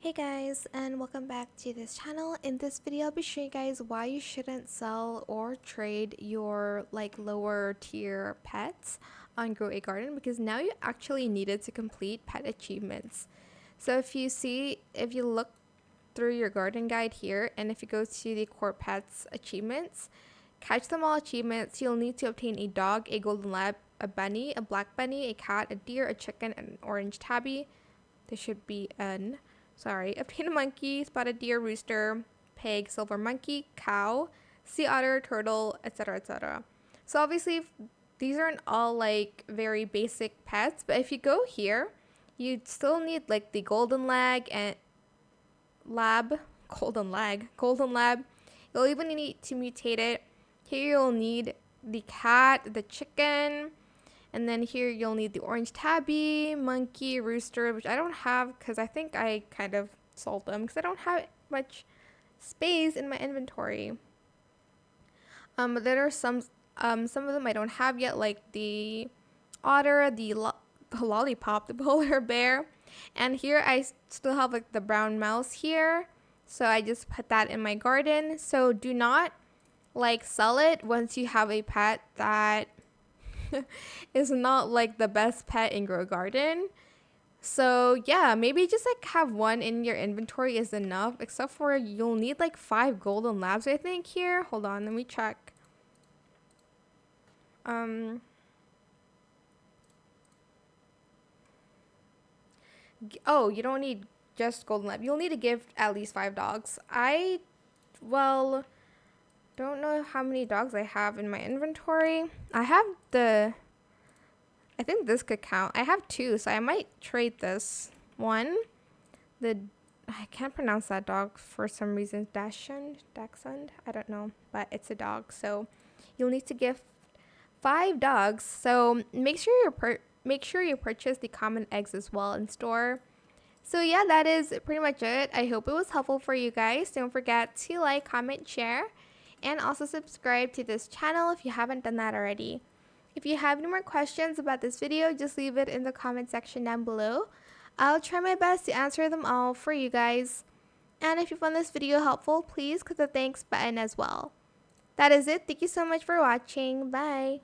Hey guys, and welcome back to this channel. In this video I'll be showing you guys why you shouldn't sell or trade your lower tier pets on Grow a Garden, because now you actually need it to complete pet achievements. So if you look through your garden guide here, and if you go to the core pets achievements, catch them all achievements, you'll need to obtain a dog, a golden lab, a bunny, a black bunny, a cat, a deer, a chicken, and an orange tabby. There should be an obtain a monkey, spotted deer, rooster, pig, silver monkey, cow, sea otter, turtle, etc., etc. So obviously these aren't all very basic pets, but if you go here, you still need the golden lag and golden lab. You'll even need to mutate it. Here you'll need the cat, the chicken, and then here you'll need the orange tabby, monkey, rooster, which I don't have because I think I kind of sold them because I don't have much space in my inventory. But there are some of them I don't have yet, like the otter, the lollipop, the polar bear, and here I still have the brown mouse here. So I just put that in my garden. So do not sell it once you have a pet that is not the best pet in Grow Garden. So yeah, maybe just have one in your inventory is enough, except for you'll need 5 golden labs, I think. Here, hold on, let me check. Oh, you don't need just golden lab. You'll need to give at least 5 dogs. Well, don't know how many dogs I have in my inventory. I think this could count. I have 2, so I might trade this one. I can't pronounce that dog for some reason. Dachshund? I don't know, but it's a dog. So you'll need to give 5 dogs. So make sure you purchase the common eggs as well in store. So yeah, that is pretty much it. I hope it was helpful for you guys. Don't forget to like, comment, share, and also subscribe to this channel if you haven't done that already. If you have any more questions about this video, just leave it in the comment section down below. I'll try my best to answer them all for you guys. And if you found this video helpful, please click the thanks button as well. That is it. Thank you so much for watching. Bye.